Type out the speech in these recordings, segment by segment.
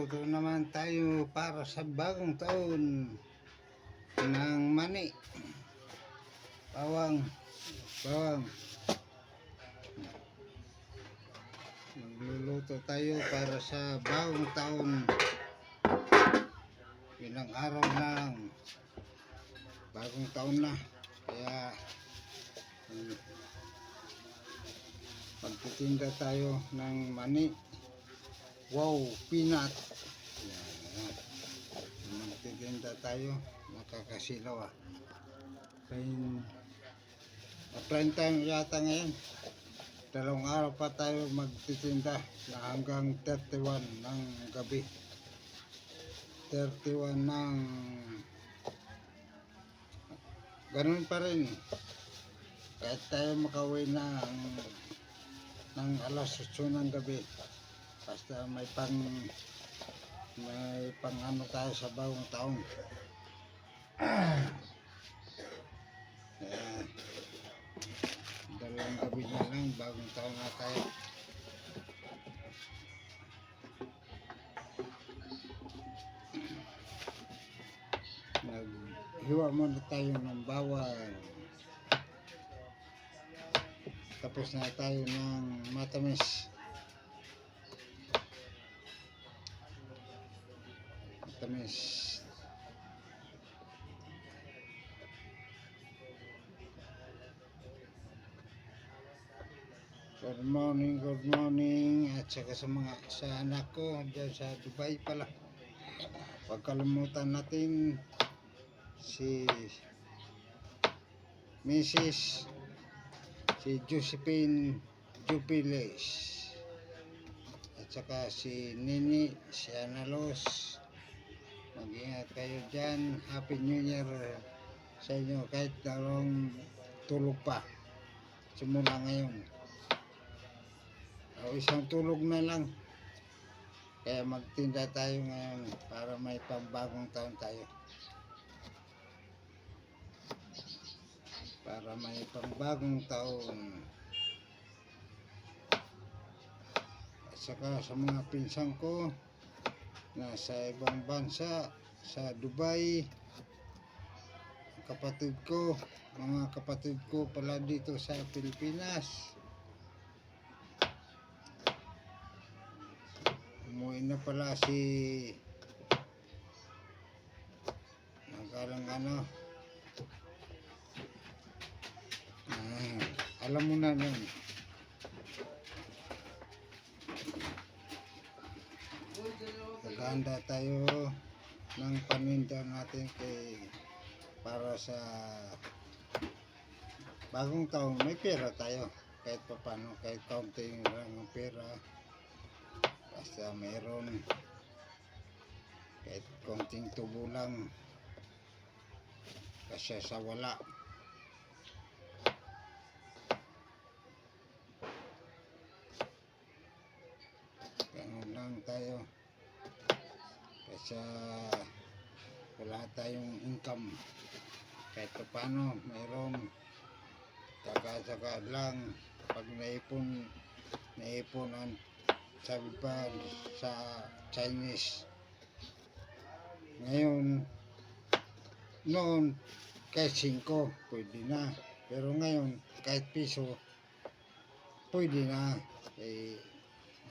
Magluluto naman tayo para sa bagong taon ng mani. Bawang. Magluluto tayo para sa bagong taon. Ilang araw lang. Bagong taon na. Kaya magtitinda tayo ng mani. Wow, peanut. Yan. Magtitinda tayo. Nakakasilaw ah. Prime time yata ngayon. 2 araw pa tayo magtitinda na hanggang 31 ng gabi. 31 ng ganun pa rin. Kahit tayo makauwi ng alas 8 ng gabi. Basta may pang ano tayo sa bagong taon. Dalawang gabi na lang, bagong taon na tayo. Naghiwa muna tayo ng bawang. Tapos na tayo ng matamis. Good morning at saka sa anak ko dyan sa Dubai pala. Huwag kalimutan natin si Mrs. si Josephine Jupiles at saka si Nini, si Analos. Mag-ingat kayo dyan. Happy New Year sa inyo kahit dalawang tulog pa simula ngayon o isang tulog na lang. Kaya magtinda tayo ngayon para may pambagong taon tayo. Para may pambagong taon. At saka sa mga pinsan ko nasa ibang bansa, sa Dubai, mga kapatid ko pala dito sa Pilipinas. Umuwi na pala si nagalang alam mo na nun. Naghahanda tayo ng paninda natin para sa bagong taon. May pera tayo kahit paano, kahit kaunting lang ang pera, basta mayroon, kahit kaunting tubo lang kasi sa wala. Ganun lang tayo kasi wala tayong income. Kahit paano mayroon, saka lang pag naipon ang sabi pa sa Chinese ngayon, noon kahit 5 pwede na, pero ngayon kahit piso pwede na.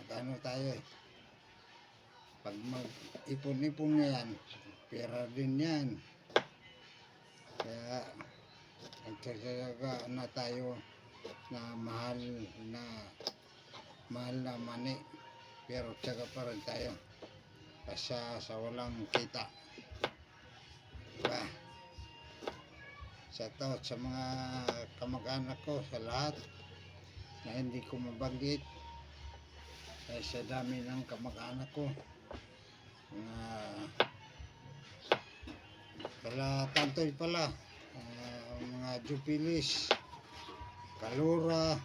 Magano tayo pag mag-ipon-ipon na yan, pera din yan. Kaya nagsasaga na tayo na mahal na mani, pero tsaga pa rin tayo kasi sa walang kita, diba? Shoutout sa mga kamag-anak ko, sa lahat na hindi ko mabanggit ay sa dami ng kamag-anak ko pala Tantoy pala, mga Jupilis, Kalura,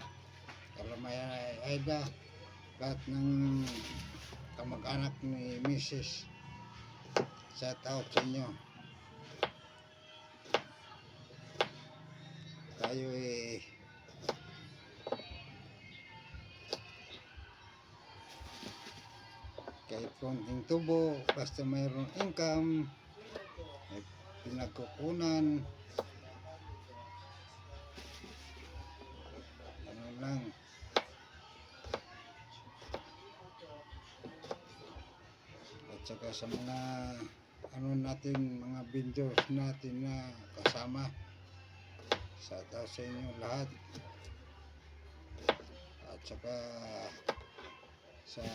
Kalamay Aida, lahat ng kamag-anak ni Mrs. Shout out sa inyo. Tayo kahit konting tubo, basta mayroong income, may pinagkukunan, ano lang. At saka sa mga ano natin, mga vendors natin na kasama, sa sa inyo lahat. At saka sa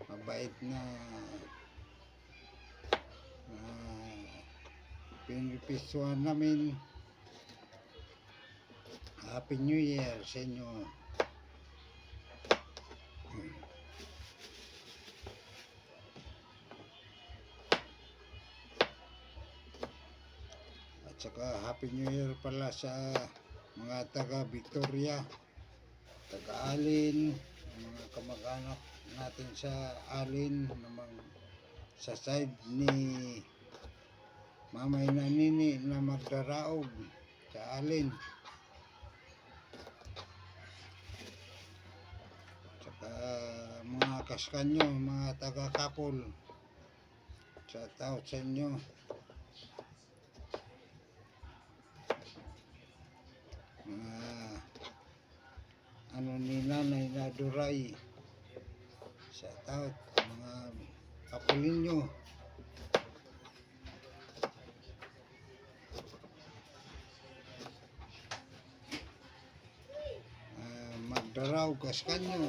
mabait na pinipisuan namin. Happy New Year sa inyo. At saka Happy New Year pala sa mga taga Victoria, taga Alin, mga kamag-anak natin sa Alin, namang sa side ni Mamay na Nini na magdaraog sa Alin. Saka mga kaskanyo, mga taga Kapol, sa tao sa inyo. Mga ano ni Nanay na Duray, sa tao, mga kapulinyo. Magdaraw kaskanyo.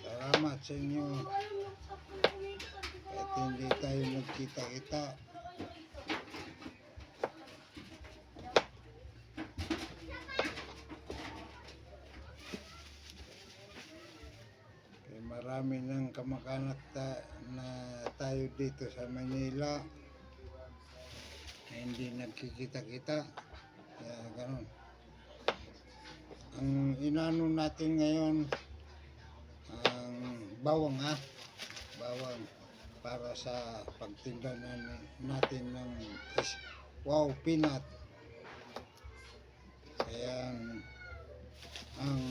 Salamat sa inyo. Kahit hindi tayo nagkita-kita, marami ng kamag-anak na tayo dito sa Manila na hindi nagkikita-kita, kaya ganun. Ang inano natin ngayon, ang bawang bawang para sa pagtinda natin ng wow peanut. Kaya ang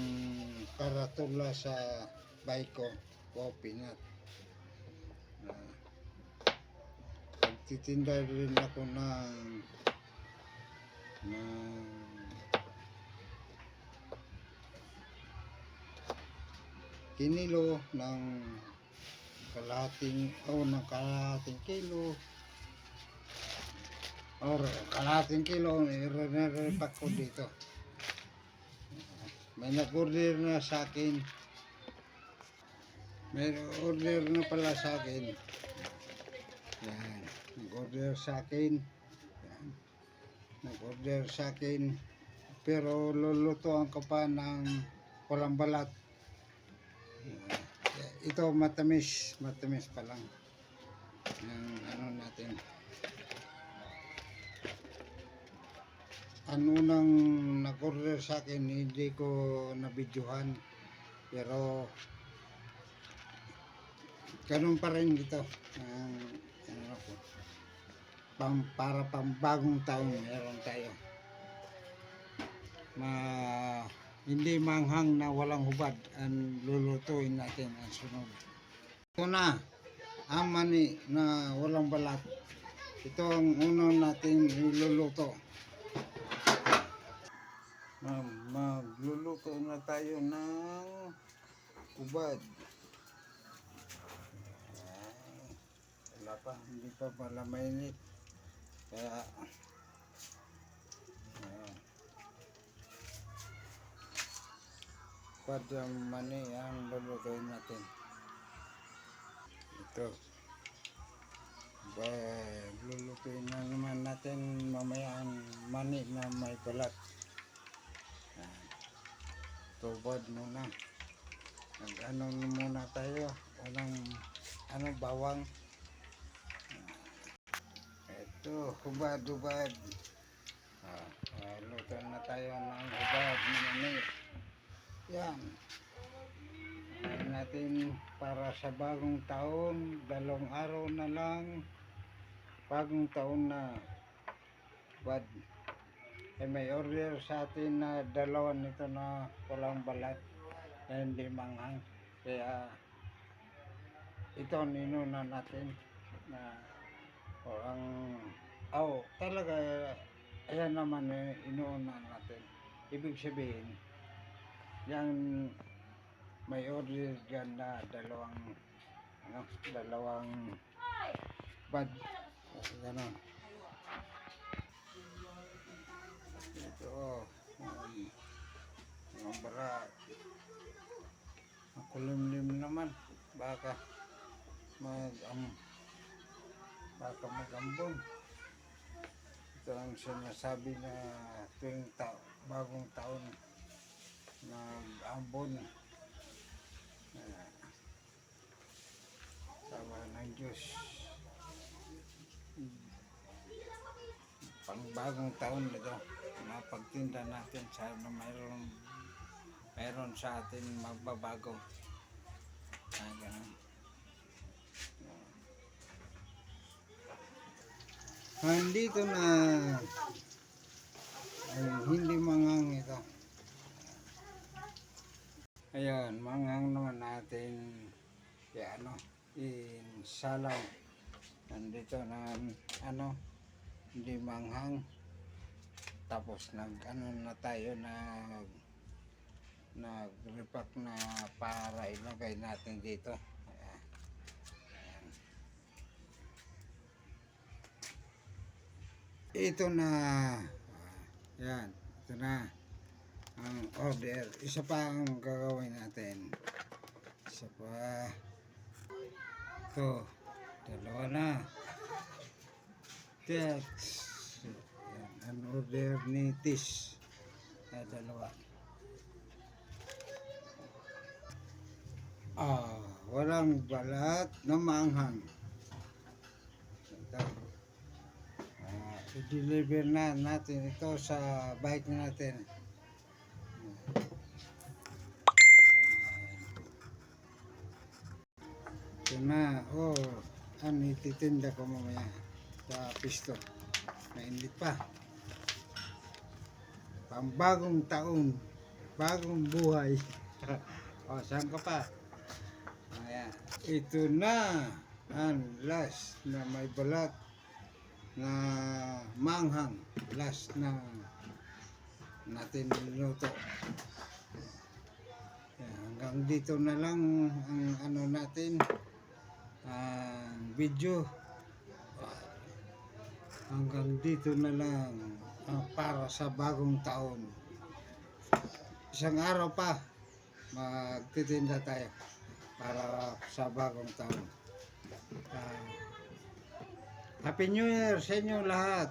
karatula sa bike ko, wow peanut. Pagtitinda rin ako ng kinilo ng kalahating kilo or kalahating kilo, i-repack ko dito. May nag-order na sa akin. May order na pala sa akin. Yan, nag-order sa akin. Yan. Nag-order sa akin. Pero lulutuan ko pa ng walang balat. Ito matamis pa lang. Yung ano natin. Ano nang nag-order sa akin, hindi ko nabidyohan. Pero ganun pa rin ito. Para pambagong taon meron tayo. Hindi manghang na walang hubad ang lulutuin natin ang sunod. Ito na, ang mani na walang balat. Ito ang unang natin iluluto. Magluluto na tayo ng hubad. Wala pa, hindi pa pala mainit. Kaya padang mani ang lulutuin natin. Ito. Lulutuin na naman natin mamaya ang mani na may balat. Tubad muna. Nag-ano muna tayo. Bawang. Ito, hubad. Luto na tayo ng hubad mani. Yan. Natin para sa bagong taon, 2 araw na lang, bagong taon na. But may order sa atin na 2 nito na walang balat na hindi manghang. Kaya ito ninuna natin na ang talaga ayan naman inuuna natin. Ibig sabihin yan may order dyan na dalawang bad gano'n. Ito ang bara makulimlim naman baka magambon. Ito ang sinasabi na tuwing bagong taon nag-ambon. Tawa ng Diyos. Pang bagong taon ito na pagtinda natin sana mayroon sa atin magbabago. Ganun. Dito na hindi mangang ito. Ayan, mangang naman natin kaya in salang. Nandito na hindi manghang. Tapos na tayo nag-repack na para ilagay natin dito. Ito na yan, ito na ang order. Isa pa ang gagawin natin. Isa pa ito, dalawa na. That's yan, ang order ni Tis dalawa. Walang balat na maanghang. I-deliver na natin ito sa bike natin. Ito na, ititinda ko mamaya sa pisto. Mainit pa. Pambagong taon, bagong buhay. Saan ka pa? Ayan. Ito na ang last na may balat na manghang, last na natin niluto. Hanggang dito na lang ang natin ang video. Hanggang dito na lang para sa bagong taon. Isang araw pa magtitinda tayo para sa bagong taon. Happy New Year sa inyo lahat.